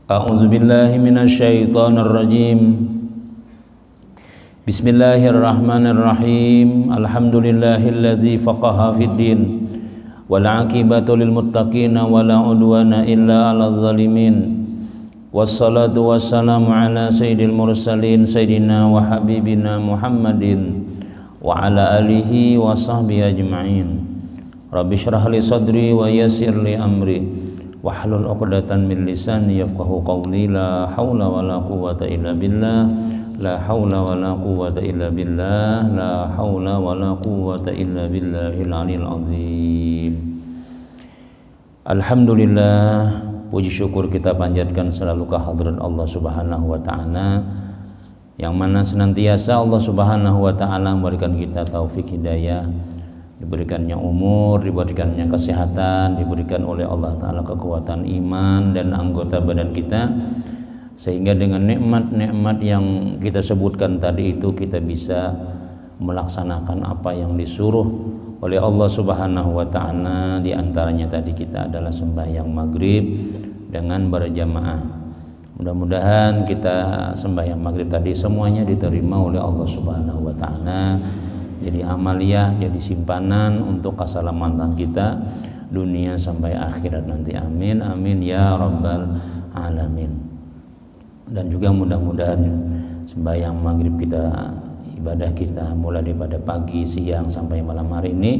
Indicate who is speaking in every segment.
Speaker 1: A'udzu billahi minasyaitonir rajim. Bismillahirrahmanirrahim. Alhamdulillahilladzi faqaha fid din wal 'aqibatu lil muttaqin wa la 'udwana illa 'alal zalimin. Wassalatu wassalamu ala sayyidil mursalin sayyidina wa habibina Muhammadin wa ala alihi wa sahbihi ajma'in. Rabbi shrah li sadri wa yassir li amri wahlul 'uqdatan min lisani yafqahu qawli. La haula wala quwwata illa billah. La haula wala quwwata illa billah. La haula wala quwwata illa billahil aliyil azim. Alhamdulillah, puji syukur kita panjatkan selalu kehadirat Allah Subhanahu wa taala, yang mana senantiasa Allah Subhanahu wa taala memberikan kita taufik hidayah, diberikannya umur, diberikannya kesehatan, diberikan oleh Allah Ta'ala kekuatan iman dan anggota badan kita, sehingga dengan nikmat-nikmat yang kita sebutkan tadi itu kita bisa melaksanakan apa yang disuruh oleh Allah Subhanahu wa Ta'ala. Di antaranya tadi kita adalah sembahyang maghrib dengan berjamaah. Mudah-mudahan kita sembahyang maghrib tadi semuanya diterima oleh Allah Subhanahu wa Ta'ala, jadi amaliyah, jadi simpanan untuk keselamatan kita dunia sampai akhirat nanti. Amin amin ya rabbal alamin. Dan juga mudah-mudahan sembahyang maghrib kita, ibadah kita mulai daripada pagi, siang sampai malam hari ini,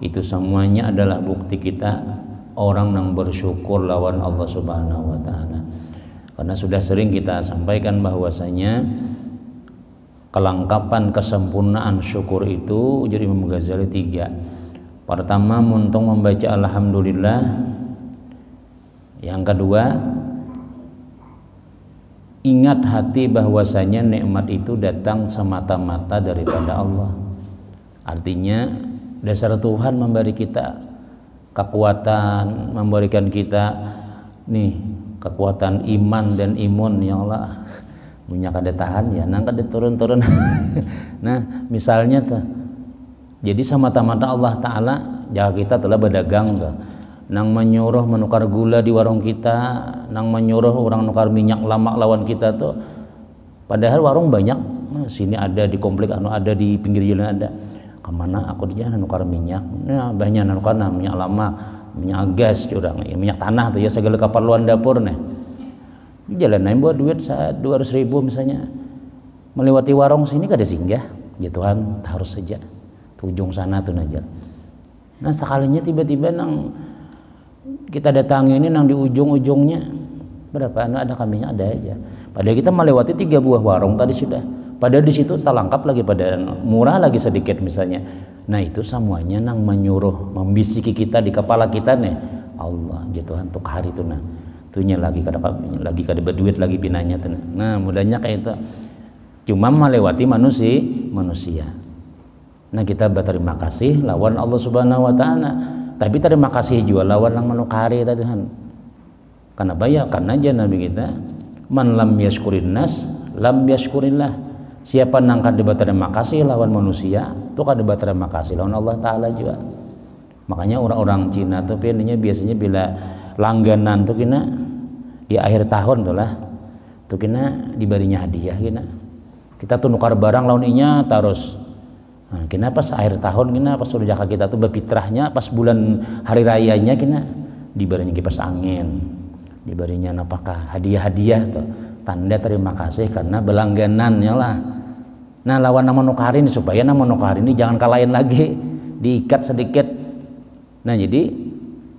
Speaker 1: itu semuanya adalah bukti kita orang yang bersyukur lawan Allah Subhanahu wa Ta'ala. Karena sudah sering kita sampaikan bahwasanya kelengkapan kesempurnaan syukur itu jadi Imam Ghazali 3. Pertama, muntung membaca alhamdulillah. Yang kedua, ingat hati bahwasanya nikmat itu datang semata-mata daripada Allah. Artinya dasar Tuhan memberi kita kekuatan, memberikan kita nih kekuatan iman dan imun, ya Allah, punya kada tahan ya, nang kada turun-turun. Nah, misalnya tuh, jadi semata-mata Allah Ta'ala jaga kita telah berdagang tuh, nang menyuruh menukar gula di warung kita, nang menyuruh orang nukar minyak lama lawan kita tuh, padahal warung banyak, sini ada, di komplek anu ada, di pinggir jalan ada. Kemana aku dia nukar minyak? Nah, banyak nukar minyak lama, minyak gas, curang, ya, minyak tanah tuh ya, segala keperluan dapur nih. Jalan lain buat duit 200.000 misalnya, melewati warung sini kada singgah, ya Tuhan harus saja ke ujung sana tuh najar. Nah sekalinya tiba-tiba nang kita datangi ini nang di ujung-ujungnya berapa ada kambingnya ada aja. Padahal kita melewati 3 buah warung tadi sudah. Padahal di situ tak lengkap lagi, pada murah lagi sedikit misalnya. Nah itu semuanya nang menyuruh, membisiki kita di kepala kita nih, Allah ya Tuhan untuk hari itu nah. Tuhnya lagi kada berduit lagi pinanya tuh. Nah mudahnya kayak itu, cuma melewati manusia. Nah kita berterima kasih lawan Allah Subhanahu wa Ta'ala, tapi terima kasih juga lawan yang menukari tadi Tuhan. Kenapa ya? Karena aja Nabi kita, man lam yashkurin nas lam yashkurillah. Siapa nang kada berterima kasih lawan manusia, tuh kada berterima kasih lawan Allah Ta'ala juga. Makanya orang-orang Cina tuh biasanya bila langganan tuh kena di akhir tahun tuh lah, tuh kena diberinya hadiah kena. Kita tuh nukar barang lawan inya terus. Nah, kena pas akhir tahun kena pas sudah jaka kita tuh berfitrahnya pas bulan hari rayanya kena diberinya kipas angin, diberinya apakah hadiah-hadiah tuh, tanda terima kasih karena berlangganannya lah. Nah lawan nama nukarin supaya nama nukarin ini jangan kalahin lagi, diikat sedikit. Nah jadi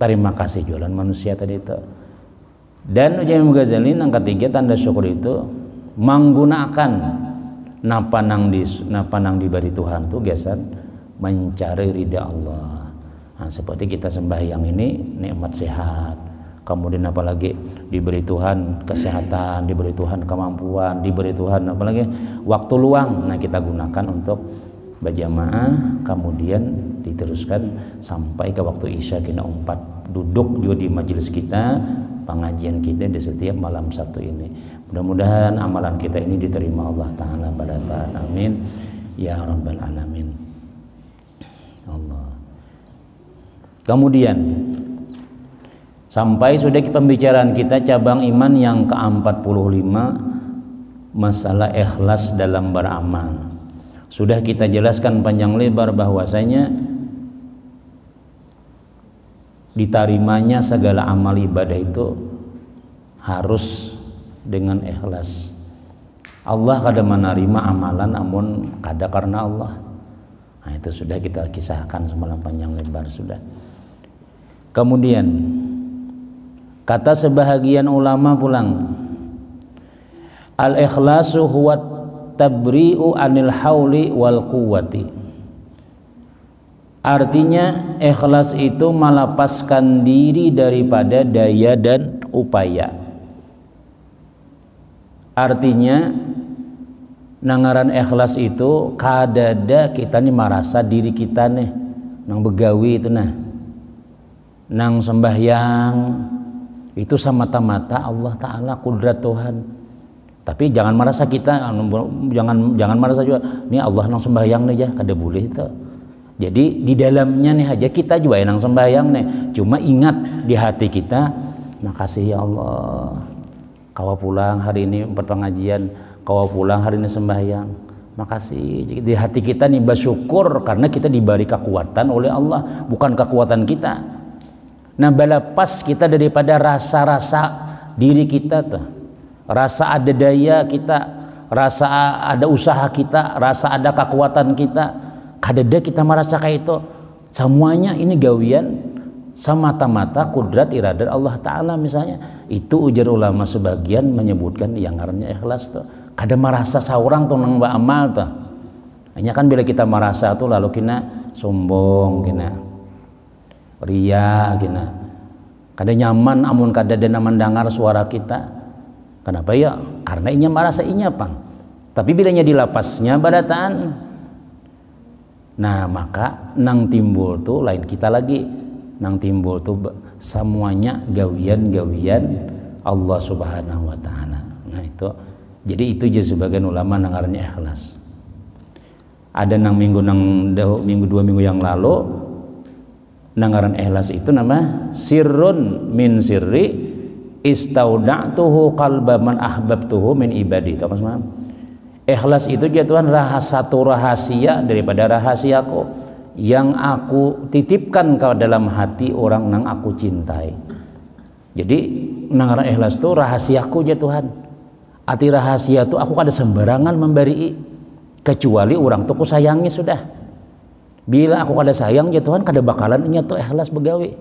Speaker 1: terima kasih jualan manusia tadi itu. Dan Imam Ghazali yang ketiga tanda syukur itu menggunakan napa nang diberi Tuhan tuh gesan mencari ridha Allah. Nah, seperti kita sembahyang ini nikmat sehat, kemudian apalagi diberi Tuhan kesehatan, diberi Tuhan kemampuan, diberi Tuhan apalagi waktu luang. Nah kita gunakan untuk berjamaah, kemudian diteruskan sampai ke waktu Isya kena 4 duduk juga di majelis kita, pengajian kita di setiap malam Sabtu ini. Mudah-mudahan amalan kita ini diterima Allah Ta'ala baratan. Amin ya rabbal alamin. Allah. Kemudian Sampai sudah pembicaraan kita cabang iman yang ke-45, masalah ikhlas dalam beramal. Sudah kita jelaskan panjang lebar bahwasanya ditarimanya segala amal ibadah itu harus dengan ikhlas. Allah kada menerima amalan amun kada karena Allah. Nah, itu sudah kita kisahkan semalam panjang lebar sudah. Kemudian kata sebahagian ulama pulang, al-ikhlasu huwa tabri'u anil hauli wal quwwati. Artinya ikhlas itu melepaskan diri daripada daya dan upaya. Artinya nangaran ikhlas itu kadada kita nih merasa diri kita nih nang begawi itu nang sembahyang itu semata-mata Allah Ta'ala kudrat Tuhan. Tapi jangan merasa kita jangan merasa juga nih Allah nang sembahyang nih ya kada boleh itu. Jadi di dalamnya nih aja kita juga yang sembahyang nih. Cuma ingat di hati kita, makasih ya Allah. Kau pulang hari ini empat pengajian, kau pulang hari ini sembahyang. Makasih. Jadi di hati kita nih bersyukur karena kita diberi kekuatan oleh Allah, bukan kekuatan kita. Nah, balapas kita daripada rasa-rasa diri kita tuh. Rasa ada daya kita, rasa ada usaha kita, rasa ada kekuatan kita. Kadada kita merasa kayak itu. Semuanya ini gawian semata-mata kudrat iradat Allah Ta'ala misalnya. Itu ujar ulama sebagian menyebutkan yang ngarannya ikhlas tuh. Kada merasa seorang tuh nang amal tuh. Hanya kan bila kita merasa tuh lalu kena sombong, kena ria, kena kada nyaman amun kada ada mendengar suara kita. Kenapa ya? Karena inya merasa inya pang. Tapi bilanya dilapasnya badataan. Nah, maka nang timbul tuh lain kita lagi. Nang timbul tuh semuanya gawian-gawian Allah Subhanahu wa taala. Nah, itu jadi itu je sebagian ulama nangarnya ikhlas. Ada nang minggu 2 minggu yang lalu nangaran ikhlas itu nama sirrun min sirri istauda'tuhu qalba man ahbabtuhu min ibadi. Itu apa maksudnya? Ikhlas itu ya Tuhan satu rahasia daripada rahasiaku yang aku titipkan ke dalam hati orang nang aku cintai. Jadi nangaran ikhlas itu rahasiaku ya Tuhan. Arti rahasia itu aku kada sembarangan memberi kecuali orang tuh ku sayangi sudah. Bila aku kada sayang ya Tuhan kada bakalan nya tuh ikhlas begawi.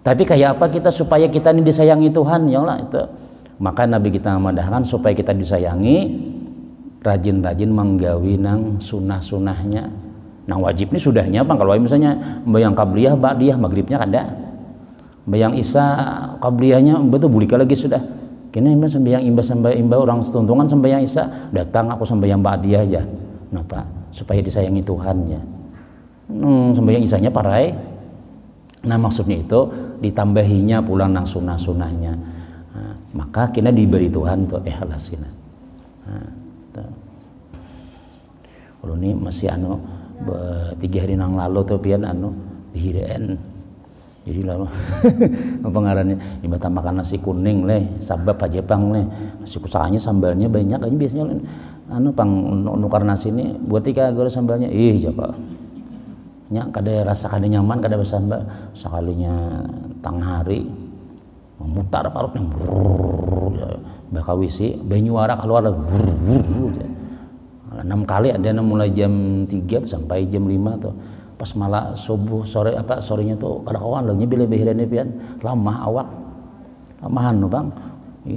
Speaker 1: Tapi kayak apa kita supaya kita ini disayangi Tuhan ya Allah itu. Maka Nabi kita memadahkan supaya kita disayangi rajin-rajin menggawi nang sunah-sunahnya. Nang wajib ini sudahnya bang. Kalau misalnya bayang qabliyah ba'diyah maghribnya kada. Bayang isya qabliyahnya betul bulika lagi sudah. Kini sembahyang imba orang setuntungan sembahyang isya datang aku sembahyang ba'diyah aja. Kenapa? Supaya disayangi Tuhan ya. Sembahyang isyanya parai. Nah maksudnya itu ditambahinya pulang nang sunah-sunahnya. Nah, maka kita diberi Tuhan tuh ikhlas ini. Kalau ini masih 3 hari nang lalu tuh pian dihireen. Jadi lalu pengarannya ibadah makan nasi kuning leh, sabab aja pang leh. Nasi kusakanya sambalnya banyak aja biasanya pang nukar nasi ini buat 3 gol sambalnya. Coba. Nya kada rasa kada nyaman kada bersambal sekalinya tang hari memutar parut yang bakawisi banyuara keluar 6 kali ada mulai jam 3 sampai jam 5 tuh pas malah subuh sorenya tuh kada kawan lagi bila behirane pian lamah awak lamahan no bang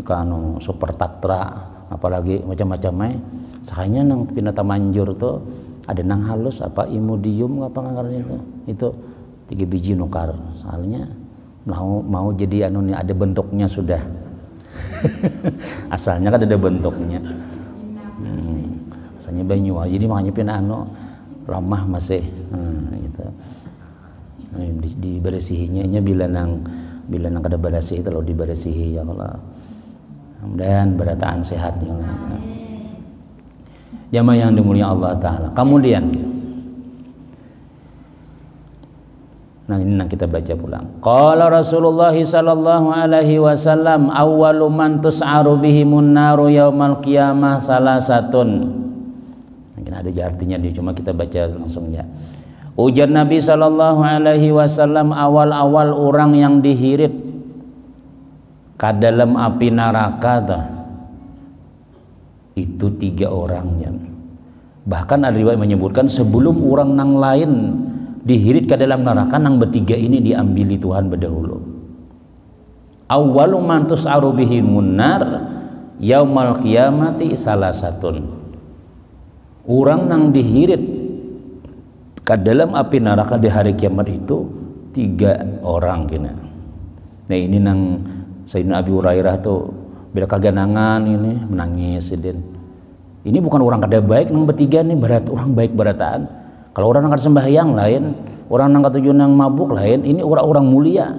Speaker 1: ikan super tatra apalagi macam-macam sakanya nang pinata manjur tuh ada nang halus apa imodium apa ngarannya itu 3 biji nukar soalnya mau jadi ada bentuknya sudah asalnya kan ada bentuknya asalnya banyu jadi makanya pina lamah masih gitu diberesihinya bila nang kada bersih kalau diberesihi ya Allah mudah-mudahan berataan sehat ya Allah. Jamaah yang dimuliakan Allah Ta'ala. Kemudian Nah ini kita baca pulang. Qala Rasulullah sallallahu alaihi wasallam awwalu man tus'aru bihimun naru yaumal qiyamah salasatun. Mungkin ada artinya dia, cuma kita baca langsung ya. Ujar Nabi sallallahu alaihi wasallam, awal-awal orang yang dihirit ke dalam api neraka itu 3 orangnya. Bahkan ada riwayat menyebutkan sebelum orang nang lain dihirit ke dalam neraka, nang bertiga ini diambili Tuhan berdahulu. Awwalu man tus'aru bihi munnar yaumal qiyamati salasatun. Orang nang dihirit ke dalam api neraka di hari kiamat itu 3 orang kena. Nah ini nang Sayyidina Abi Hurairah tuh bila kaganangan ini menangis sidin. Ini bukan orang kada baik nang bertiga nih, berat orang baik berataan. Kalau orang angkat sembahyang lain, orang angkat tujuan yang mabuk lain, ini orang-orang mulia.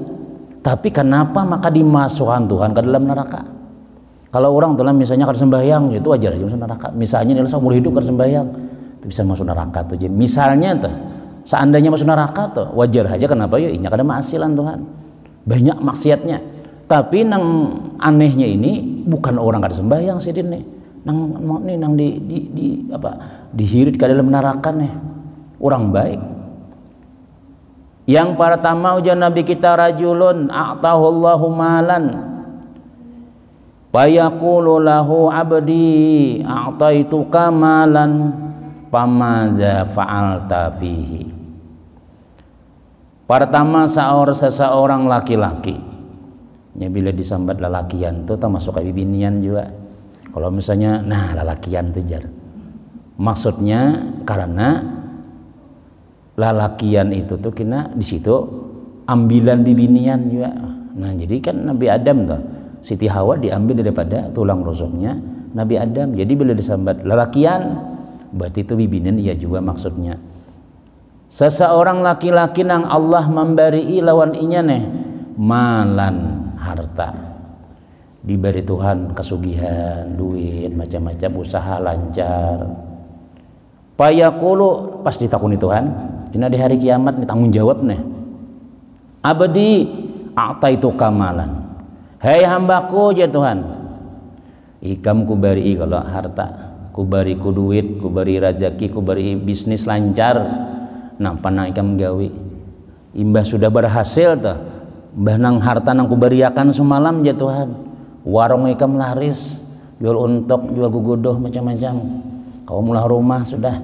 Speaker 1: Tapi kenapa maka dimasukkan Tuhan ke dalam neraka? Kalau orang tuh misalnya angkat sembahyang, itu wajar aja masuk neraka. Misalnya dia seumur hidup angkat sembahyang, itu bisa masuk neraka tuh. Misalnya tuh, seandainya masuk neraka tuh, wajar aja. Kenapa ya? Ini ada maksiatan Tuhan, banyak maksiatnya. Tapi nang anehnya ini bukan orang angkat sembahyang sih nih, nang dihirit ke dalam neraka nih. Orang baik. Yang pertama ujar Nabi kita, rajulun a'tahullahu malan fayaqulu lahu abdi a'taituka malan famadza fa'alta fihi. Pertama seseorang laki-laki, ya bila disambat lalakian itu termasuk kayak binian juga. Kalau misalnya nah lalakian itu jar, maksudnya karena lalakian itu tuh kena di situ ambilan bibinian juga. Nah jadi kan Nabi Adam tuh, Siti Hawa diambil daripada tulang rusuknya Nabi Adam. Jadi bila disambat lalakian berarti itu bibinian, iya juga maksudnya. Seseorang laki-laki nang Allah memberi lawan inya nih malan harta, diberi Tuhan kesugihan, duit, macam-macam usaha lancar. Payaqulu pas ditakuni Tuhan, dina di hari kiamat nih tanggung jawab nih. Abdi a'taitu kamalan. Hei hambaku ya Tuhan, ikam ku bari kalau harta, ku bari ku duit, ku bari rezeki, ku bari bisnis lancar. Nah panang ikam gawi. Imbah sudah berhasil tuh, mbah nang harta nang ku bariakan semalam ya Tuhan. Warung ikam laris, jual untok, jual gugodoh macam-macam. Kau mulai rumah sudah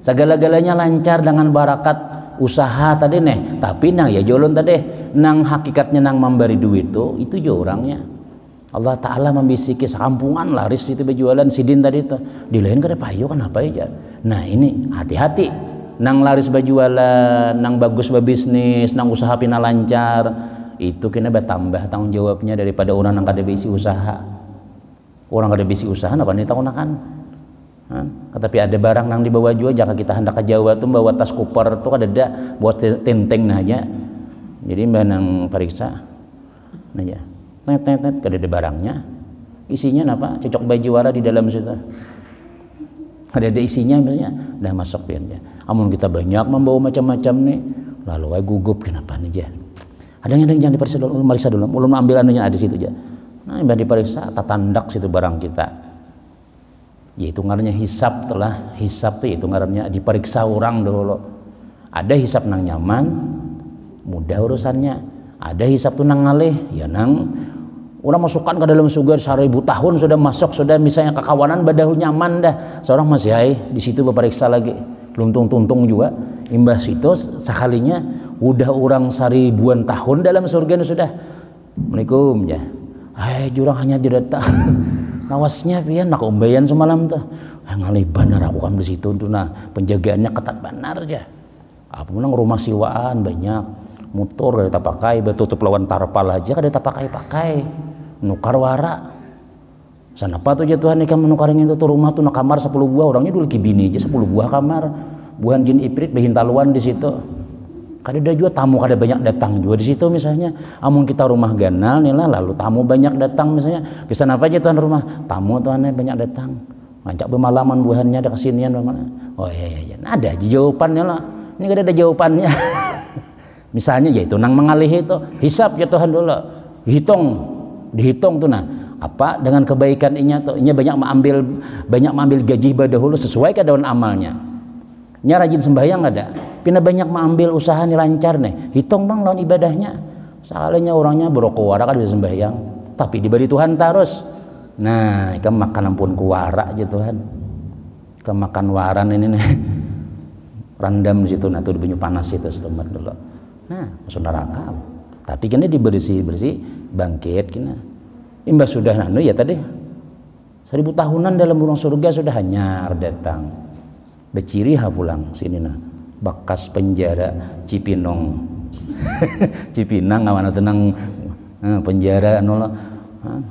Speaker 1: segala-galanya lancar dengan barakat usaha tadi nih. Tapi nang ya jolon tadi nang hakikatnya nang memberi duit itu juga orangnya. Allah Ta'ala membisiki sekampungan laris itu berjualan sidin tadi itu. Di lain kada payo kenapa ya? Nah ini hati-hati nang laris berjualan, nang bagus berbisnis, nang usaha pina lancar, itu kena bertambah tanggung jawabnya daripada orang nang kada bisi usaha. Orang kada bisi usaha apa nih tahunakan? Tapi ada barang nang dibawa juga, jika kita hendak ke Jawa tuh bawa tas koper tuh ada buat tenteng nah aja. Jadi mbak nang periksa nah aja net kada ada barangnya, isinya apa cocok baju wara di dalam situ, ada isinya misalnya udah masuk ya. Amun kita banyak membawa macam-macam nih lalu ay gugup kenapa nih ya, ada yang jangan diperiksa dulu, meriksa dulu, belum ambil anunya ada situ aja. Nah mbak diperiksa tatandak situ barang kita, yaitu ngarannya hisab. Telah hisab itu ngarannya diperiksa orang dulu. Ada hisab nang nyaman mudah urusannya, ada hisab tuh nang ngalih ya nang orang masukkan ke dalam surga 1000 tahun sudah masuk, sudah misalnya kekawanan badahu nyaman dah, seorang masih hai di situ berperiksa lagi luntung-tuntung juga imbas itu sekalinya udah orang 1000-an tahun dalam surga sudah. Assalamualaikum ya, jurang hanya didatang nawasnya pian nak umbayan semalam tuh ngalih benar aku kan di situ tuh. Nah penjagaannya ketat benar aja. Apa menang rumah siwaan banyak, motor kada pakai, betutup lawan tarpal aja kada pakai nukar wara. Sanapa tuh jatuhan nikah menukarin itu tuh rumah tuh nak kamar 10 buah, orangnya dulu kibini aja 10 buah kamar, buahan jin iprit behintaluan di situ. Kada ada juga tamu kada banyak datang juga di situ misalnya. Amun kita rumah ganal nih lah, lalu tamu banyak datang misalnya. Kisah apa aja tuan rumah tamu tuannya banyak datang. Ngajak bermalaman buahannya ada kesinian bagaimana? Oh iya, nah, ada aja jawabannya lah. Ini kada ada jawabannya. Misalnya yaitu nang mengalih itu hisab ya Tuhan dulu, dihitung tuh nah apa dengan kebaikan inya tuh inya banyak mengambil gaji badahulu sesuai keadaan amalnya. Nya rajin sembahyang ada, pina banyak mengambil usaha nih lancar nih, hitung bang lawan ibadahnya. Soalnya orangnya berokowara kan bisa sembahyang, tapi diberi Tuhan terus. Nah, ikan makan ampun kuwara aja Tuhan. Ikan makan waran ini nih, randam di situ, nah tuh di banyu panas itu setempat dulu. Nah, masuk neraka. Tapi kini dibersih bangkit kini. Imbas sudah nanu ya tadi 1000 tahunan dalam ruang surga sudah hanyar datang. Beciri ha pulang sini nah. Bekas penjara Cipinang. Cipinang awana tenang penjara anu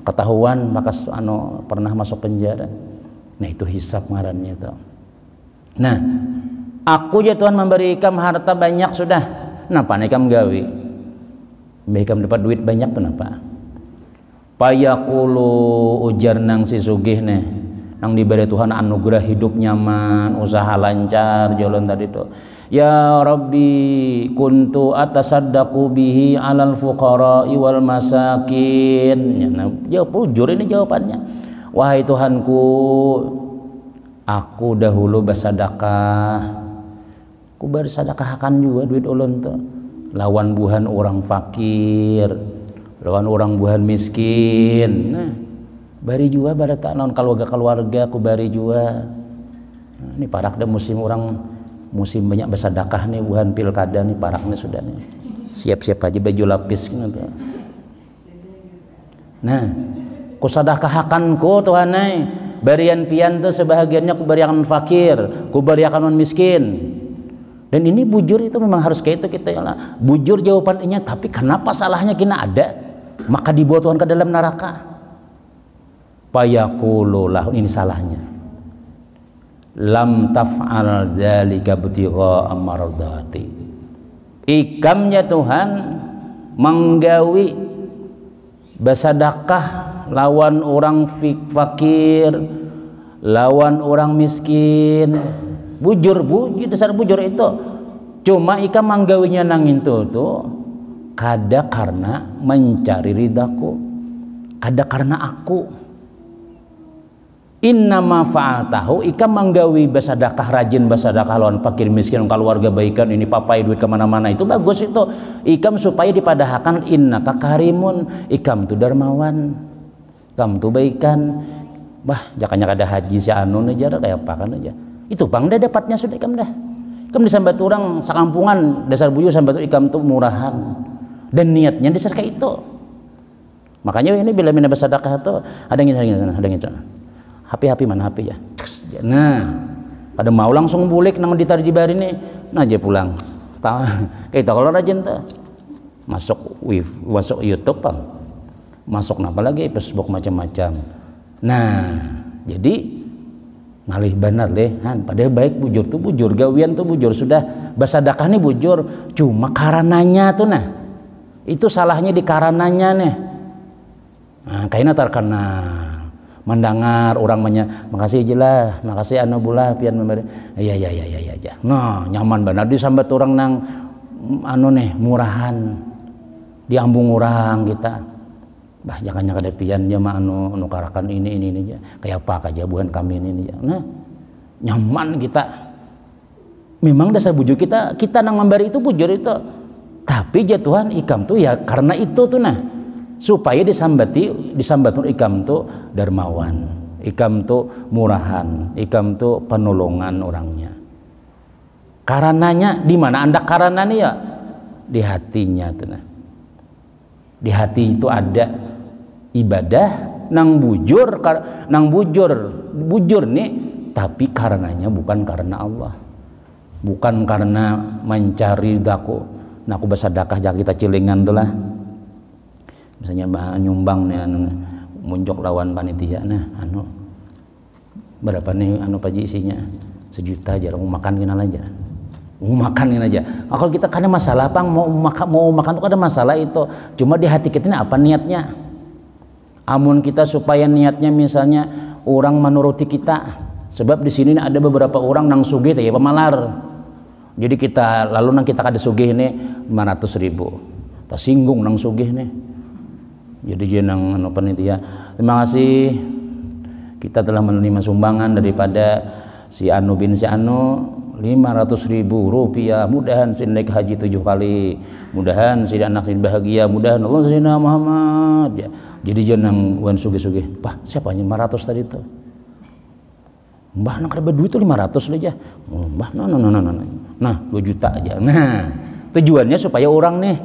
Speaker 1: ketahuan bekas anu pernah masuk penjara. Nah, itu hisab ngarannya itu. Nah, aku ya Tuhan memberi ikam harta banyak sudah. Napa ikam gawi? Ikam dapat duit banyak tuh napa? Payakulu ujar nang si sugih nih, nang diberi Tuhan anugerah hidup nyaman, usaha lancar, jalan tadi tuh. Ya Rabbi, kuntu atasaddaqu bihi alal fuqara'i wal masakin. Ya jujur ini jawabannya. Wahai Tuhanku, aku dahulu bersedekah. Ku bersedekahkan juga duit ulun tuh lawan buhan orang fakir, lawan orang buhan miskin. Nah, bari juga pada tak non keluarga aku bari juga. Nah, ini parak dah musim banyak bersedekah nih buhan pilkada nih paraknya sudah nih. Siap-siap aja baju lapis gitu. Nah, ku sedekahkan ku Tuhan nih. Barian pian tuh sebahagiannya ku bariakan fakir, ku bariakan non miskin. Dan ini bujur itu memang harus kayak itu kita ya lah. Bujur jawabannya, tapi kenapa salahnya kina ada? Maka dibawa Tuhan ke dalam neraka. Payaqululah, ini salahnya. Lam taf'al dzalika btigha amardati. Ikamnya Tuhan menggawi bersedekah lawan orang fakir, lawan orang miskin. Bujur dasar bujur itu cuma ika manggawinya nangin tuh kada karena mencari ridaku, kada karena aku. Innama fa'altahu ika manggawi bersedekah rajin bersedekah lawan fakir miskin keluarga baikan ini papai duit kemana-mana itu bagus itu ikam supaya dipadahkan innaka karimun, ikam tu dermawan, ikam tu baikan. Bah jakanya kada haji si anu aja kayak apa kan aja itu bang dah dapatnya sudah ikam dah. Ikam disambat orang sakampungan dasar buyur sambat ikam tuh murahan dan niatnya dasar kayak itu. Makanya ini bila mina bersedekah tuh ada yang sana, ada yang sana. HP mana HP ya. Nah, pada mau langsung bulik nang ditarik di bari nih, nah aja pulang. Kayak itu kalau rajin tuh masuk YouTube bang, masuk apa lagi Facebook macam-macam. Nah, jadi ngalih benar deh, padahal baik bujur tuh bujur, gawian tuh bujur, sudah bersedekah nih bujur, cuma karenanya tuh nah, itu salahnya di karenanya nih. Nah, kayaknya terkena mendengar orang makasih aja lah, makasih anu bula pian memberi, iya aja. Nah nyaman benar disambat orang nang anu nih murahan, diambung orang kita. Bah jangan kada pian dia mah anu karakan ini aja. Kayak apa aja bukan kami ini aja. Nah, nyaman kita. Memang dasar bujur kita nang memberi itu bujur itu. Tapi ya Tuhan ikam tuh ya karena itu tuh nah. Supaya disambat ikam tuh dermawan, ikam tuh murahan, ikam tuh penolongan orangnya. Karenanya di mana anda karenanya ya? Di hatinya tuh nah. Di hati itu ada ibadah nang bujur nih, tapi karenanya bukan karena Allah, bukan karena mencari daku. Nah aku bersedekah jak kita cilingan tuh lah, misalnya nyumbang nih muncul lawan panitia nah berapa nih paji isinya 1 juta aja, mau makan gini aja. Kalau kita kan ada masalah pang mau makan tuh ada masalah itu, cuma di hati kita ini apa niatnya. Amun kita supaya niatnya misalnya orang menuruti kita, sebab di sini ada beberapa orang nang sugih ya pemalar Jadi kita lalu nang kita kada sugih nih 500.000. Tersinggung nang sugih nih. Jadi jenang panitia. Terima kasih kita telah menerima sumbangan daripada si Anu bin si Anu 500.000 rupiah. Mudahan si naik haji 7 kali. Mudahan si anak si bahagia. Mudahan Allah Sayyidina Muhammad. Ya. Jadi jenang wan sugih-sugih. Pak, siapanya 500 tadi itu? Mbah nak ada duit tuh 500 aja. Oh, mbah nah 2 juta aja. Nah tujuannya supaya orang nih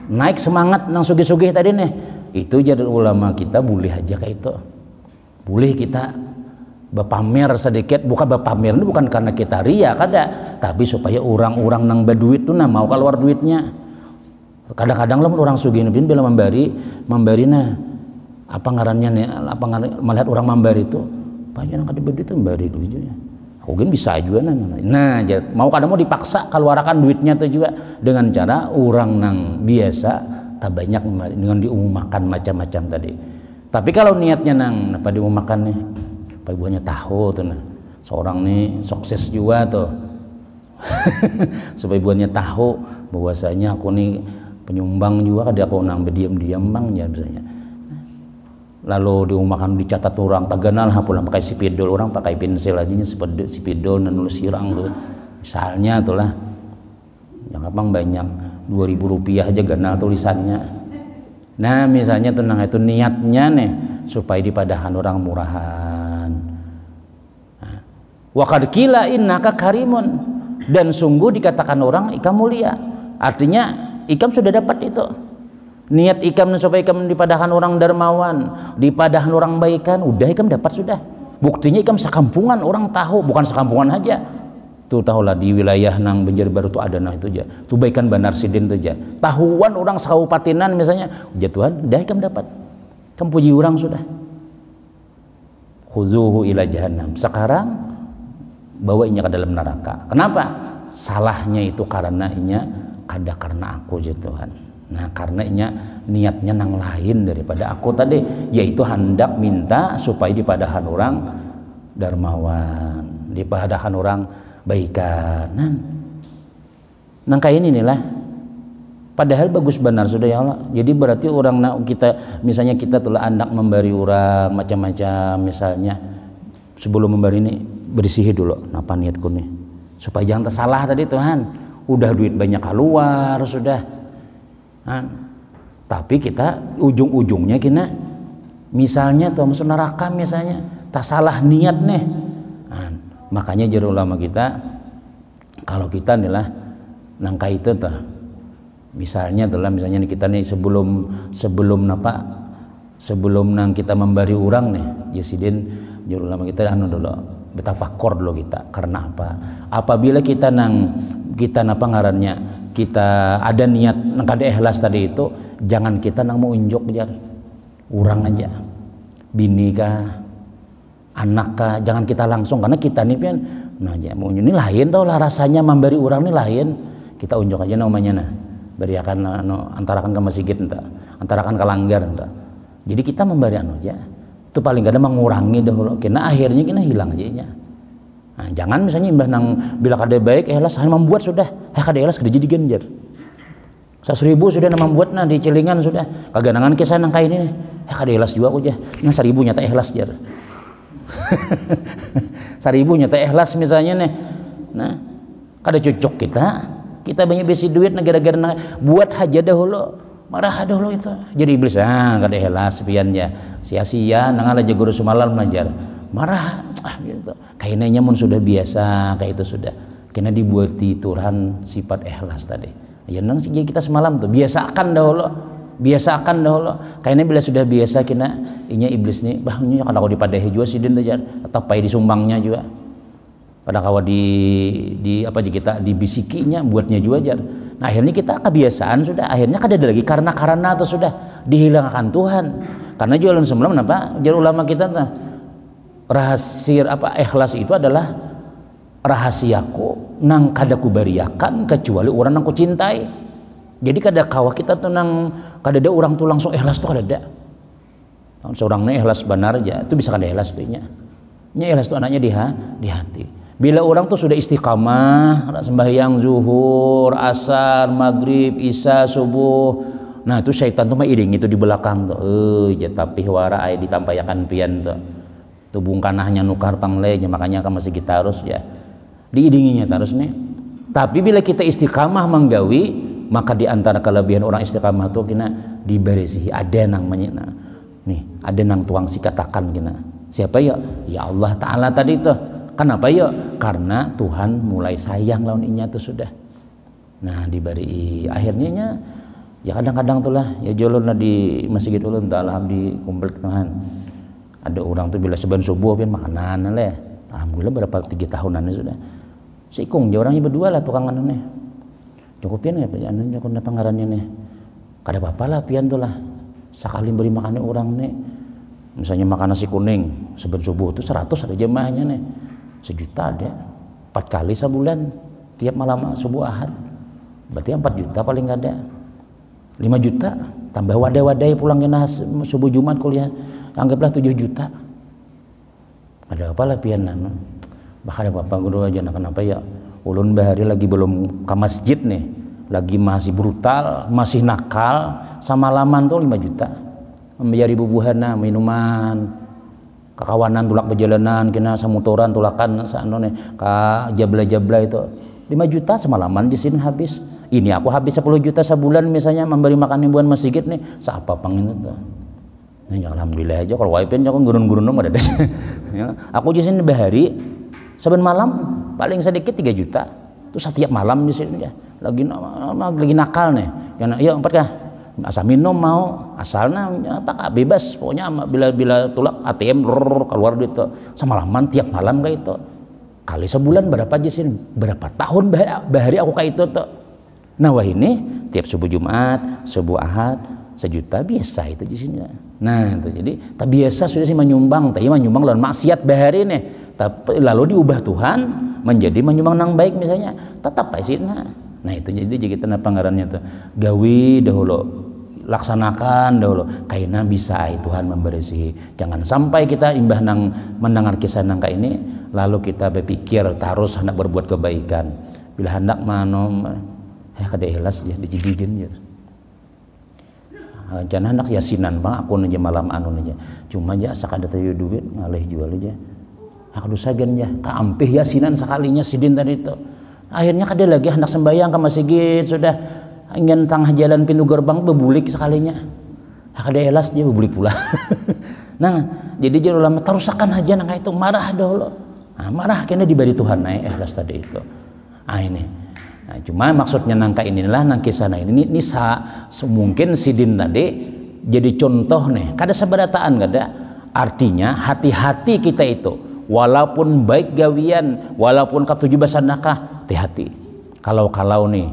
Speaker 1: naik semangat nang sugih-sugih tadi nih. Itu jadi ulama kita boleh aja kayak itu. Boleh kita berpamer sedikit, bukan berpamer itu bukan karena kita ria kada, tapi supaya orang-orang nang berduit tuh nah mau keluar duitnya. Kadang-kadang lah orang sugih bin bila memberi nah apa ngarannya nih, apa ngarannya, melihat orang memberi itu banyak yang kada berduit itu memberi duitnya. Mungkin bisa juga nah mau kadang mau dipaksa keluarkan duitnya tuh juga dengan cara orang nang biasa tak banyak dengan diumumkan macam-macam tadi. Tapi kalau niatnya nang apa diumumkan nih apa ibunya tahu tuh nah seorang nih sukses juga tuh supaya ibunya tahu bahwasanya aku nih penyumbang juga kada aku nang berdiam-diam bang ya misalnya. Lalu diumumkan dicatat orang taganal pulang pakai sipidol orang pakai pensil aja seperti sipidol dan nulis hirang tuh misalnya itulah yang abang banyak 2.000 rupiah aja ganal tulisannya. Nah misalnya tenang itu niatnya nih supaya dipadahan orang murahan. Wa qad qila innaka karimun, dan sungguh dikatakan orang ikam mulia. Artinya ikam sudah dapat itu. Niat ikam supaya ikam dipadahan orang dermawan, dipadahan orang baikan, udah ikam dapat sudah. Buktinya ikam sekampungan orang tahu, bukan sekampungan aja. Tuh tahulah di wilayah nang Banjarbaru tuh ada nah itu aja. Tuh baikan Banar Sidin tuh aja. Tahuan orang sekapupatinan misalnya, jatuhan, udah ikam dapat. Kamu puji orang sudah. Khuzuhu ila jahannam. Sekarang bawa inya ke dalam neraka. Kenapa? Salahnya itu karena inya kada karena aku jatuhan. Nah karena inya niatnya nang lain daripada aku tadi, yaitu hendak minta supaya dipadahan orang dermawan, dipadahan orang baikan. Nang kayak ini nih lah. Padahal bagus benar sudah ya Allah. Jadi berarti orang kita misalnya kita telah anak memberi orang macam-macam misalnya sebelum memberi ini berisihi dulu. Napa niatku nih supaya jangan tersalah tadi Tuhan. Udah duit banyak keluar sudah. Tapi kita ujung-ujungnya kita misalnya tuh masuk neraka misalnya tak salah niat nih. Makanya jero ulama kita kalau kita nih lah nangka itu tuh misalnya nih kita nih sebelum nang kita memberi orang nih Yesidin jero ulama kita dulu betafakor dulu kita karena apa apabila kita napa ngarannya kita ada niat nang kada ikhlas tadi itu jangan kita nang mau unjuk jar urang aja bini kah anak kah jangan kita langsung karena kita nih pian nah ya mau ini lain tau lah rasanya memberi urang ini lain kita unjuk aja namanya nah beriakan antarakan ke masjid entah antarakan ke langgar entah jadi kita memberi aja itu paling kada mengurangi dahulu karena akhirnya kita hilang aja nya. Nah, jangan misalnya imbah nang bila kada baik ikhlas hanya membuat sudah kada ikhlas kada jadi ganjar 100.000 sudah membuat nah di celingan sudah kaganangan kisah nang kayak ini kada ikhlas juga aku aja nah 1.000 nyata ikhlas jar 1.000 nyata ikhlas misalnya nih nah kada cocok kita banyak besi duit gara-gara buat haja dahulu marah dahulu itu jadi iblis kada ikhlas pian ya sia-sia nang ala guru semalam belajar marah gitu. Kayaknya mun sudah biasa kayak itu sudah kena dibuati Tuhan sifat ikhlas tadi ya nang kita semalam tuh biasakan dahulu kayaknya bila sudah biasa kena inya iblis nih bahnya kan aku dipadahi juga sidin tuh atau pai disumbangnya juga pada kawa di apa aja kita dibisikinya buatnya juga jar nah akhirnya kita kebiasaan sudah akhirnya kada ada lagi karena atau sudah dihilangkan Tuhan karena jualan semalam apa jar ulama kita tuh rahasia apa ikhlas itu adalah rahasiaku nang kada kubariakan kecuali orang nang ku cintai jadi kada kawa kita tuh nang kada ada orang tuh langsung ikhlas tuh kada ada seorang nih ikhlas benar aja itu bisa kada ikhlas tuh nya ikhlas tuh anaknya di hati Bila orang tuh sudah istiqamah sembahyang zuhur, asar, maghrib, isya, subuh, nah itu syaitan tuh mah iring itu di belakang tuh, tapi wara aya ditampayakan pian tuh bungkanahnya nukar panglenya, makanya kan masih kita harus ya diiringinya terus nih. Tapi bila kita istiqamah menggawi, maka di antara kelebihan orang istiqamah tuh kena diberesihi ada nang menyina nih, ada nang tuang sikatakan kena siapa ya? Ya Allah Ta'ala tadi tuh. Kenapa ya? Karena Tuhan mulai sayang lawan inya tuh sudah. Nah diberi akhirnya ya kadang-kadang tuh lah ya jolon lah di masjid ulun tak alhamdulillah kumpul Tuhan. Ada orang tuh bila seban subuh pian makanan lah. Alhamdulillah berapa 3 tahunan sudah. Sikung dia orangnya berdua lah tukang anu nih. Cukup pian ya Pak anu nyokon pangarannya nih. Kada apa-apa lah pian tuh lah. Sekali beri makan orang nih. Misalnya makan nasi kuning seban subuh tuh 100 ada jemaahnya nih. 1 juta ada 4 kali sebulan tiap malam subuh ahad berarti 4 juta paling gak ada 5 juta tambah wadai-wadai pulangnya subuh Jumat kuliah anggaplah 7 juta ada apa lah pianan bahkan ada bapak guru aja nah kenapa ya ulun bahari lagi belum ke masjid nih lagi masih brutal masih nakal sama laman tuh 5 juta membayari bubuhana minuman kakawanan tulak perjalanan kena samutoran tulakan saanone ka jabla-jabla itu 5 juta semalaman di sini habis. Ini aku habis 10 juta sebulan misalnya memberi makan ribuan masjid nih siapa pangin itu. Nah, alhamdulillah aja kalau wifi nya kan gurun-gurun ada deh. Ya, aku di sini bahari saben malam paling sedikit 3 juta. Terus setiap malam di sini ya lagi nakal nih. Ya 4 kah? Asal minum mau asalnya apa bebas pokoknya bila tulak ATM keluar duit tuh semalaman tiap malam kayak itu kali sebulan berapa aja sih berapa tahun bahari aku kayak itu tuh. Nah wah ini tiap subuh Jumat subuh Ahad 1 juta biasa itu di sini. Nah itu jadi tak biasa sudah sih menyumbang tapi menyumbang lawan maksiat bahari nih tapi lalu diubah Tuhan menjadi menyumbang nang baik misalnya tetap aja sih nah itu jadi kita pangarannya tuh gawi dahulu laksanakan dahulu kayaknya bisa Tuhan memberesi jangan sampai kita imbah nang mendengar kisah nangka ini lalu kita berpikir terus hendak berbuat kebaikan bila hendak manom kada ikhlas ya dijigigin ya jangan hendak yasinan bang aku aja malam anu aja cuma aja sakada teu duit ngalih jual aja aku sagan ya kaampih yasinan sekalinya sidin tadi itu akhirnya kada lagi hendak sembahyang ke masjid sudah ingin tengah jalan pintu gerbang bebulik sekalinya kada elas dia bebulik pula. Nah jadi jadi ulama terusakan aja nang itu marah dahulu marah kena diberi Tuhan naik ikhlas tadi itu ini nah, cuma maksudnya nangka inilah nang kisah ini mungkin sidin tadi jadi contoh nih kada seberataan kada artinya hati-hati kita itu walaupun baik gawian walaupun katujuh basanakah hati-hati kalau nih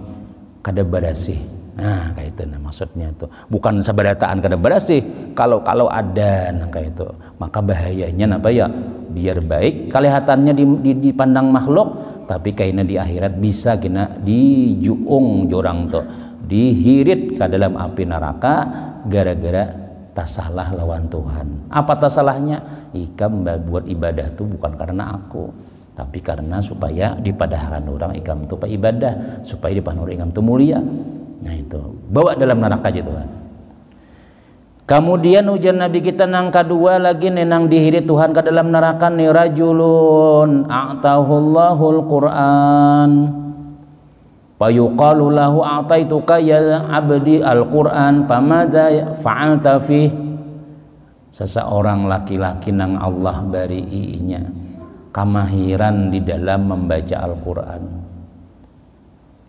Speaker 1: kada berasih nah kayak itu nah maksudnya itu bukan sabarataan kada berasih kalau ada nah kayak itu maka bahayanya apa ya biar baik kelihatannya dipandang makhluk tapi kayaknya di akhirat bisa kena dijuung jorang tuh dihirit ke dalam api neraka gara-gara tasalah lawan Tuhan. Apa tasalahnya? Ikam buat ibadah tuh bukan karena aku tapi karena supaya dipadahkan orang ikam tuh pak ibadah supaya dipadahkan orang ikam tuh mulia. Nah itu bawa dalam neraka aja Tuhan. Kemudian ujian Nabi kita nang kedua lagi nenang dihirit Tuhan ke dalam neraka nih rajulun a'tahullahul Qur'an fayuqalu lahu a'taituka ya abdi al-Qur'an famadza fa'alta fih. Seseorang laki-laki nang Allah bari iinya kemahiran di dalam membaca Al-Quran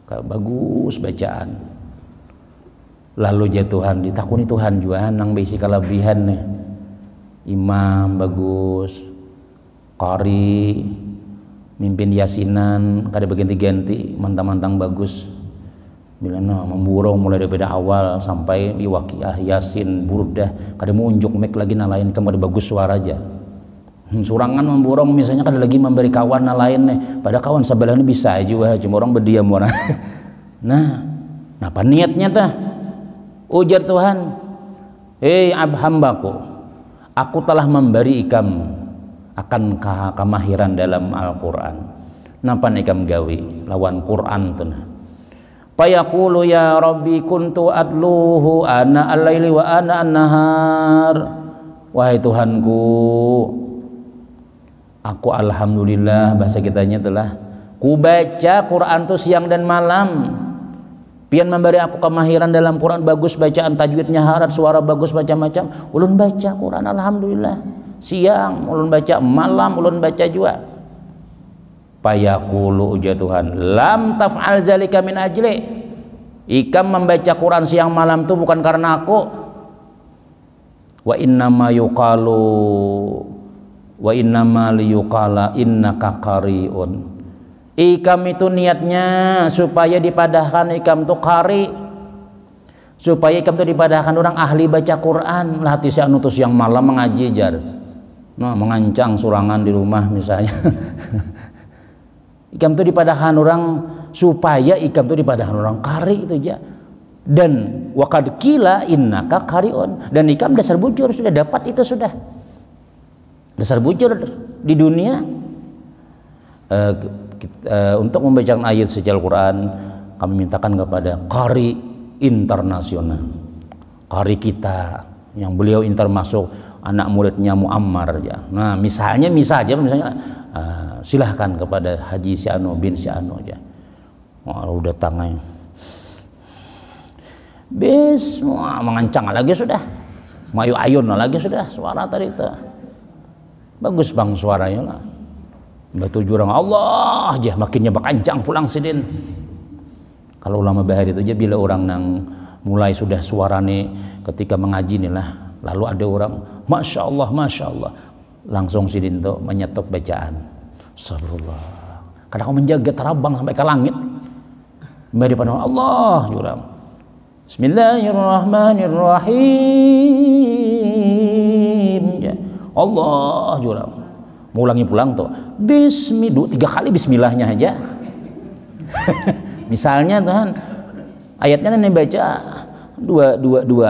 Speaker 1: bagus bacaan lalu jatuhan ditakuni Tuhan juga nang bisi kelebihan nih imam bagus qari mimpin yasinan kada berganti-ganti mantang-mantang bagus bila memburung mulai daripada awal sampai di waqiah yasin burdah kada munjuk mic lagi nalain kamu bagus suara aja surangan memborong misalnya kan lagi memberi kawan lain nih pada kawan sebelah ini bisa aja cuma orang berdiam orang. Nah apa niatnya tah ujar Tuhan hambaku aku telah memberi ikam akan kemahiran dalam Al-Quran napa ikam gawi lawan Quran tuh nah. Fayaqulu ya rabbi kuntu adluhu ana al-laili wa ana an-nahar. Wahai Tuhanku, aku alhamdulillah bahasa kitanya telah ku baca Quran tuh siang dan malam. Pian memberi aku kemahiran dalam Quran, bagus bacaan tajwidnya harat, suara bagus macam-macam. Ulun baca Quran alhamdulillah. Siang ulun baca, malam ulun baca juga. Fayaqulu uja Tuhan, lam taf'al zalika min ajli. Ikam membaca Quran siang malam itu bukan karena aku. Wa innama yuqalu wa innama liyuqala innaka qari'un. Ikam itu niatnya supaya dipadahkan ikam itu qari. Supaya ikam itu dipadahkan orang ahli baca Quran. Lah hati saya nutus siang malam mengaji jar. Nah, mengancang surangan di rumah misalnya. Ikam itu dipadahkan orang supaya ikam itu dipadahkan orang qari itu aja. Dan waqad qila innaka qari'un, dan ikam dasar bujur sudah dapat itu sudah. Dasar bujur di dunia. Untuk membacakan ayat suci Al-Quran kami mintakan kepada qari internasional, qari kita yang beliau termasuk anak muridnya Muammar ya. Nah misalnya silahkan kepada Haji si Anu bin si Anu aja. Oh, udah tangan bis mengancang lagi sudah, mayu ayun lagi sudah, suara tadi itu bagus bang suaranya lah. Batu jurang Allah aja makinnya bakancang pulang sidin. Kalau ulama bahari itu aja bila orang nang mulai sudah suarane ketika mengaji nih lah, lalu ada orang masya Allah langsung sidin tuh menyetop bacaan. Astagfirullah. Karena kau menjaga terabang sampai ke langit. Mari pada Allah jurang. Bismillahirrahmanirrahim. Ya. Allah jurang. Mau ulangi pulang tuh. Tiga kali bismillahnya aja. Misalnya Tuhan, ayatnya nanti baca dua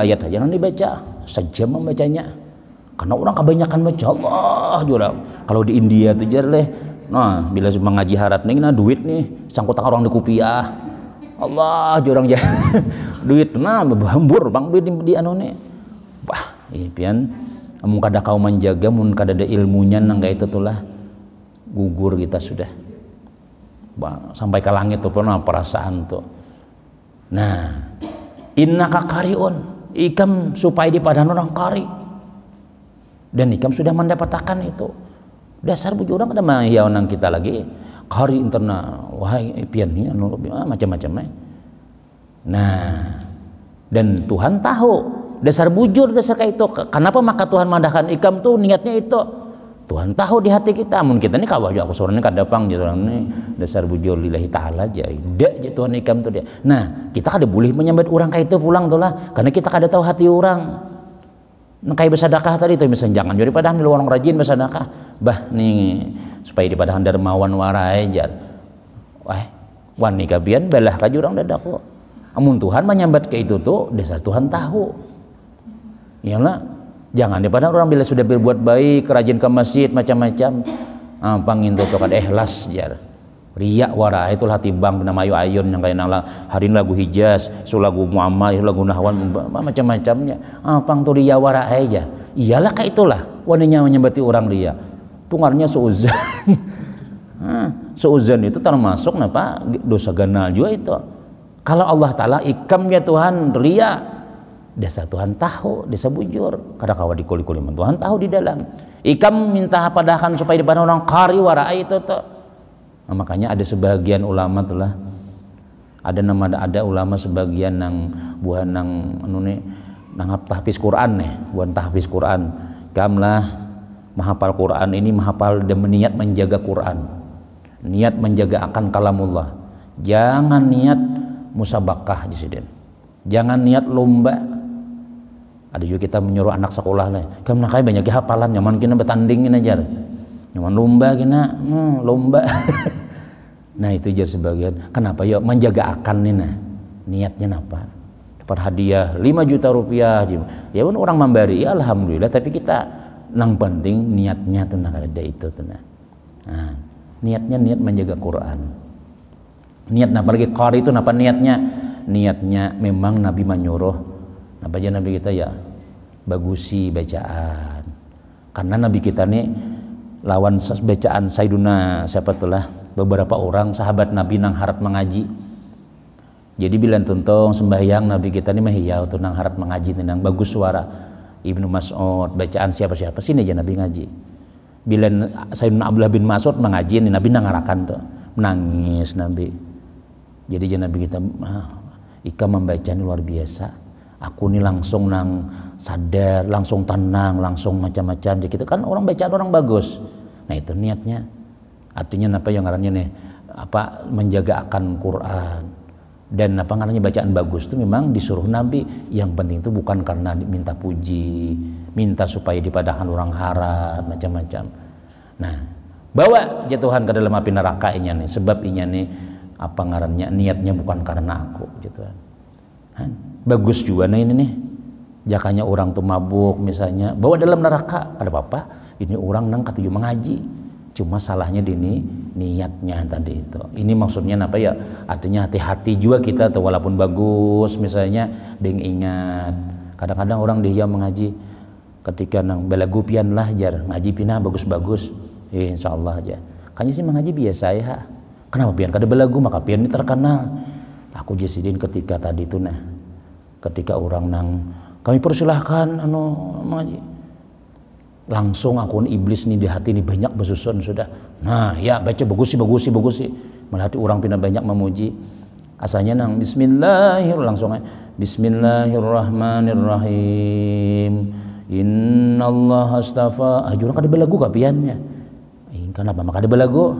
Speaker 1: ayat aja nanti baca. Sejam membacanya. Karena orang kebanyakan baca Allah jurang. Kalau di India tuh jar leh. Nah, bila mengaji harat nih, nah duit nih sangkut orang di kupiah. Allah jurang ya. Duit nah berhambur bang duit di anu nih. Wah, ini pian mun kada kau menjaga, mun kada ada ilmunya nang itu tulah gugur kita sudah. Bah, sampai ke langit tuh pernah perasaan tuh. Nah, innaka qari'un, ikam supaya dipadaan orang qari. Dan ikam sudah mendapatkan itu. Dasar bujur orang ada mah ya nang kita lagi qari internal. Wahai pian nih anu macam-macam. Nah, dan Tuhan tahu dasar bujur dasar kayak itu. Kenapa maka Tuhan mandahkan ikam tuh niatnya itu. Tuhan tahu di hati kita. Mun kita ini kawah aku suaranya kadapang gitu ini dasar bujur lillahi taala aja. Dak je Tuhan ikam tuh dia. Nah, kita kada boleh menyambat orang kayak itu pulang tuh lah. Karena kita kada tahu hati orang. Nah, kayak bersedekah tadi tuh misalnya jangan jadi padahal orang rajin bersedekah. Bah nih supaya di padahal dermawan warai jar. Wah, wani kabian belah ka jurang dadaku. Amun Tuhan menyambat ke itu tuh dasar Tuhan tahu. Iyalah, jangan daripada orang bila sudah berbuat baik, rajin ke masjid macam-macam, pangin tuh kan ikhlas jar. Riya wara itu hati bang bina mayu ayun yang kayak nala hari lagu Hijaz, so lagu Muhammad, lagu Nahwan macam-macamnya. Pang tuh riya wara aja. Iyalah kayak itulah waninya menyambati orang riya. Tungarnya seuzan. Seuzan itu termasuk napa dosa ganal juga itu. Kalau Allah Ta'ala ikamnya Tuhan riya, desa Tuhan tahu, desa bujur. Kada kawa dikuli-kuli Tuhan tahu di dalam. Ikam minta padahkan supaya dipandang orang qari wara itu tuh. Nah, makanya ada sebagian ulama telah ada ulama sebagian nang buah nang anu nih nang tahfiz Quran nih, buan tahfiz Quran. Kamlah menghafal Quran ini menghafal dan niat menjaga Quran. Niat menjaga akan kalamullah. Jangan niat musabakah di sini. Jangan niat lomba. Ada juga kita menyuruh anak sekolah nih. Kamu kayak banyak hafalan, nyaman kita bertandingin aja. Nyaman lomba kena, lomba. Nah itu aja sebagian. Kenapa ya menjaga akan nih nah. Niatnya apa? Dapat hadiah 5 juta rupiah. Ya pun orang memberi, ya alhamdulillah. Tapi kita nang penting niatnya tuh nak ada itu tuh nah. Niatnya niat menjaga Quran. Niat apalagi qari itu apa niatnya? Niatnya memang Nabi menyuruh. Apa aja Nabi kita ya bagusi bacaan. Karena Nabi kita nih lawan bacaan Sayyiduna siapa tulah beberapa orang sahabat Nabi nang harap mengaji. Jadi bila tuntung sembahyang Nabi kita nih mahiyau tuh nang harap mengaji nang bagus suara Ibnu Mas'ud bacaan siapa-siapa sini aja Nabi ngaji. Bila Sayyidina Abdullah bin Mas'ud mengaji nih Nabi nang ngarakan tuh menangis Nabi. Jadi aja Nabi kita Ika membaca ini luar biasa. Aku nih langsung nang sadar, langsung tenang, langsung macam-macam. Jadi kita kan orang bacaan orang bagus. Nah itu niatnya. Artinya apa yang ngarannya nih? Apa menjaga akan Quran dan apa ngarannya bacaan bagus itu memang disuruh Nabi. Yang penting itu bukan karena minta puji, minta supaya dipadahkan orang harap macam-macam. Nah bawa jatuhan ke dalam api neraka nya nih. Sebab inya nih apa ngarannya niatnya bukan karena aku gitu kan. Bagus juga nah ini nih jakanya orang tuh mabuk misalnya bawa dalam neraka ada apa ini orang nang katuju mengaji cuma salahnya di niatnya tadi itu. Ini maksudnya apa ya, artinya hati-hati juga kita tuh walaupun bagus misalnya beng ingat kadang-kadang orang dia mengaji ketika nang belagu pian lah jar ngaji pina bagus-bagus insyaallah aja kayaknya sih mengaji biasa ya kenapa pian kada belagu maka pian ini terkenal. Aku jasidin ketika tadi itu nah ketika orang nang kami persilahkan mengaji langsung akun iblis nih di hati nih banyak bersusun sudah. Nah ya baca bagus sih malah hati orang pindah banyak memuji asalnya nang Bismillahirrahmanirrahim innallaha astafa ajurang kada belagu kapiannya kenapa maka kada belagu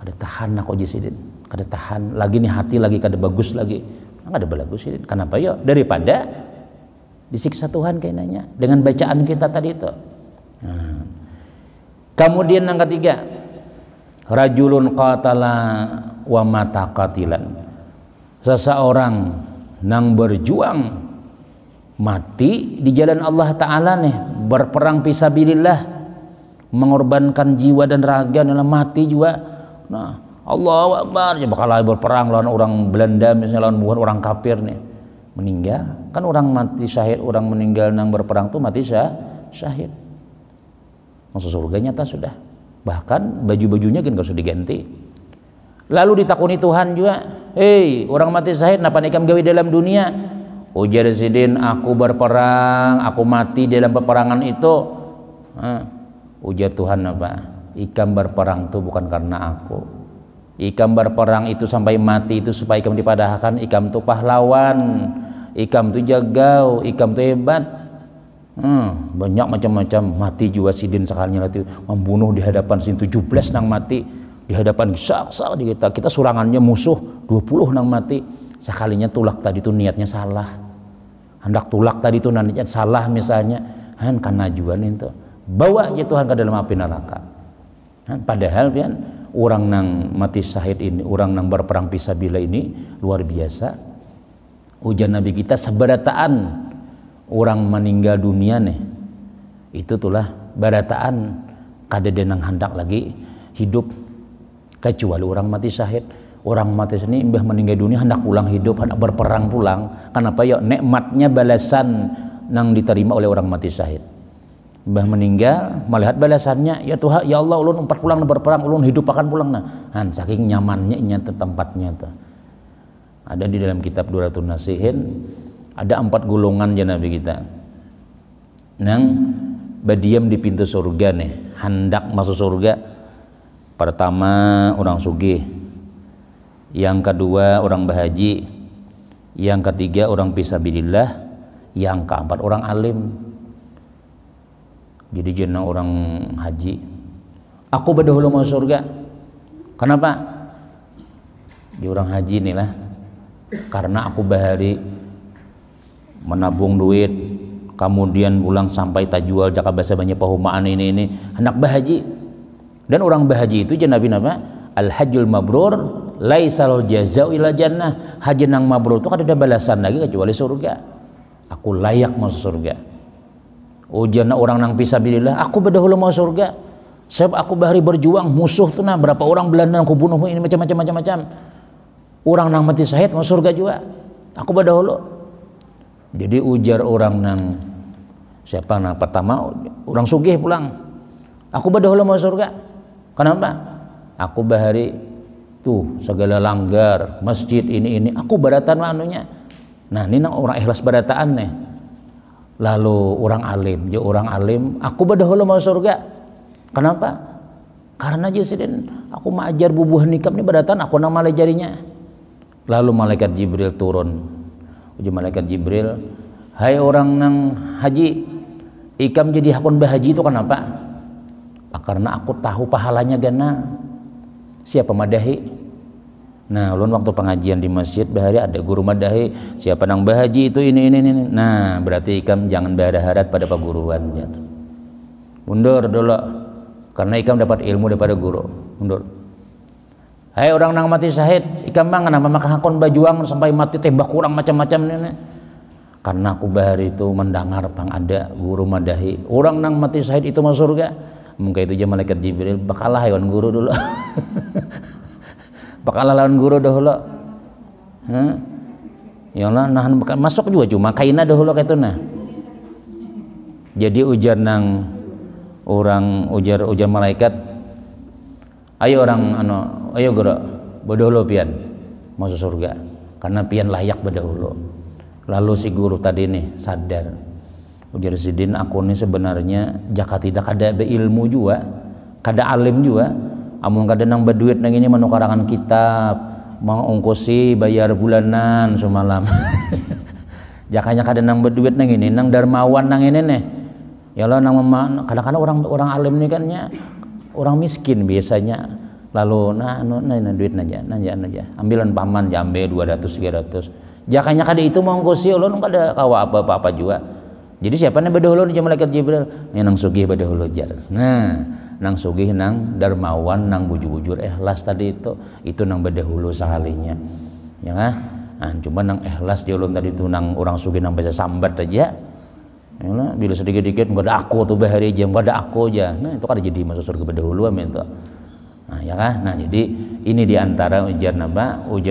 Speaker 1: ada tahan aku jasidin kada tahan lagi nih hati lagi kada bagus lagi nggak ada belagu sih. Kenapa ya? Daripada disiksa Tuhan kayaknya dengan bacaan kita tadi itu. Nah. Kemudian yang ketiga, rajulun qatala wa mata qatilan. Seseorang nang berjuang mati di jalan Allah Ta'ala nih, berperang fisabilillah, mengorbankan jiwa dan raga dalam mati juga. Nah Allahu Akbar, ya bakal berperang lawan orang Belanda misalnya lawan bukan orang kafir nih meninggal kan orang mati syahid orang meninggal nang berperang tuh mati syahid masuk surga nyata sudah bahkan baju-bajunya kan gak usah diganti. Lalu ditakuni Tuhan juga orang mati syahid napa ikam gawe dalam dunia ujar sidin aku berperang aku mati dalam peperangan itu ujar Tuhan apa ikam berperang tuh bukan karena aku ikam berperang itu sampai mati itu supaya ikam dipadahkan ikam tuh pahlawan ikam tuh jagau ikam tuh hebat banyak macam-macam mati juga sidin sekalinya itu membunuh di hadapan sin 17 nang mati di hadapan saksa di kita surangannya musuh 20 nang mati sekalinya tulak tadi itu niatnya salah hendak tulak tadi itu niatnya salah misalnya karena juan itu bawa aja Tuhan ke dalam api neraka padahal kan orang nang mati syahid ini, orang nang berperang fisabilillah ini luar biasa. Ujar Nabi kita seberataan orang meninggal dunia nih. Itu tulah berataan kada denang hendak lagi hidup kecuali orang mati syahid. Orang mati sini imbah meninggal dunia hendak pulang hidup, hendak berperang pulang. Kenapa ya nikmatnya balasan nang diterima oleh orang mati syahid. Mbah meninggal melihat balasannya ya Tuhan ya Allah ulun empat pulang berperang ulun hidup akan pulang nah saking nyamannya nya tempatnya tuh ada di dalam kitab 200 Nasihin ada 4 golongan ya Nabi kita nang berdiam di pintu surga nih hendak masuk surga. Pertama orang sugih, yang kedua orang bahaji, yang ketiga orang fisabilillah, yang keempat orang alim. Jadi jenang orang haji aku berdahulu mau surga kenapa di orang haji nih lah karena aku bahari menabung duit kemudian pulang sampai tajual jaka bahasa banyak pahumaan ini hendak bahaji dan orang bahaji itu jen Nabi nama al hajjul mabrur laisal jazau ila jannah haji nang mabrur itu kan ada balasan lagi kecuali surga aku layak masuk surga. Ujian orang nang fisabilillah aku berdahulu mau surga Sebab aku bahari berjuang musuh tuh nah berapa orang Belanda aku bunuh ini macam-macam. Orang nang mati syahid mau surga juga. Aku badahulu. Jadi ujar orang nang siapa nang pertama orang sugih pulang. Aku badahulu mau surga. Kenapa? Aku bahari tuh segala langgar masjid ini aku badatan anunya. Nah ini nang orang ikhlas badataan nih. Lalu orang alim, aku badahulu mau surga. Kenapa? Karena Jesiden aku mengajar bubuhan nikam ini badatan aku nang malai jarinya. Lalu malaikat Jibril turun. Uji malaikat Jibril, hai orang nang haji, ikam jadi hakun bahaji itu kenapa? Karena aku tahu pahalanya gana. Siapa madahi? Nah, ulun waktu pengajian di masjid bahari ada guru madahi, siapa nang bahaji itu ini. Nah, berarti ikam jangan berharap pada paguruan. Mundur dulu. Karena ikam dapat ilmu daripada guru. Mundur. Hai orang nang mati syahid, ikam bang kenapa maka hakon bajuang sampai mati tembak kurang macam-macam ini. Karena aku bahari itu mendengar pang ada guru madahi, orang nang mati syahid itu masuk surga. Mungkin itu aja malaikat Jibril bakalah hewan guru dulu. Bakalah lawan guru dahulu. Ya Allah nahan masuk juga cuma kaina dahulu kayak itu nah. Jadi ujar nang orang ujar malaikat, ayo orang ayo gerak badahulu pian masuk surga karena pian layak badahulu. Lalu si guru tadi nih sadar, ujar sidin aku nih sebenarnya jaka tidak ada beilmu juga, kada alim juga, amun kada nang berduit nang ini menukarangan kitab, mengungkusi bayar bulanan semalam. Jakanya kada nang berduit nang ini, nang dermawan nang ini nih. Ya Allah nang kadang-kadang orang alim nih kan orang miskin biasanya. Lalu nah duit naja ambilan paman jambe 200 300 jakanya kada itu mongkosi ulun kada kawa apa-apa juga. Jadi siapa nih badahulu nih malaikat Jibril nih nang sugih badahulu jar. Nah nang sugih nang dermawan nang bujur-bujur ikhlas tadi itu nang badahulu sekalinya ya nah cuma nang ikhlas di ulun tadi itu nang orang sugih nang bisa sambat aja ya, bila sedikit-dikit enggak ada aku tuh bahari aja enggak ada aku aja. Nah itu kada jadi masuk surga badahulu amin tuh. Nah ya kan, nah jadi ini diantara ujar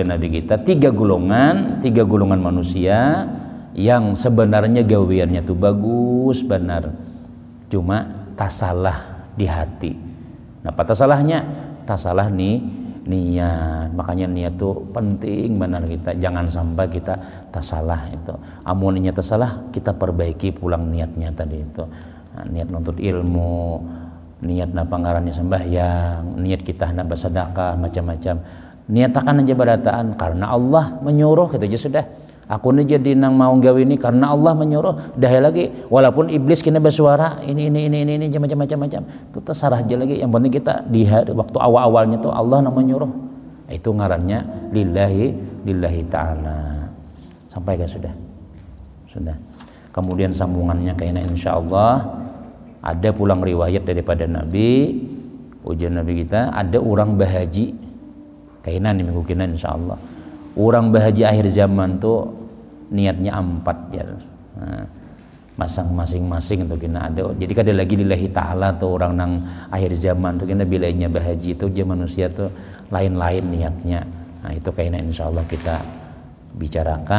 Speaker 1: Nabi kita tiga golongan manusia yang sebenarnya gaweannya tuh bagus benar, cuma tasalah di hati. Nah tasalahnya tasalah nih niat, makanya niat tuh penting benar kita, jangan sampai kita tasalah itu. Amun niat tasalah kita perbaiki pulang niatnya tadi itu, nah, niat nuntut ilmu. Niat na pangarannya sembahyang, niat kita na bersedekah macam-macam. Niatakan aja barataan karena Allah menyuruh gitu aja sudah. Aku nih jadi nang mau gawe ini karena Allah menyuruh. Dah lagi walaupun iblis kena bersuara ini macam-macam. Itu terserah aja lagi. Yang penting kita di waktu awal-awalnya tuh Allah nang menyuruh. Itu ngarannya lillahi ta'ala. Sampai kan sudah. Kemudian sambungannya kayaknya insyaallah ada pulang riwayat daripada Nabi, ujian Nabi kita, ada orang bahaji kayaknya nih minggu kina insyaallah. Orang bahaji akhir zaman tuh niatnya 4 ya. Nah, masing-masing tuh kina ada. Jadi kada lagi lillahi ta'ala tuh orang nang akhir zaman tuh kina bilainya bahaji tuh dia manusia tuh lain-lain niatnya. Nah, itu kayaknya insyaallah kita bicarakan.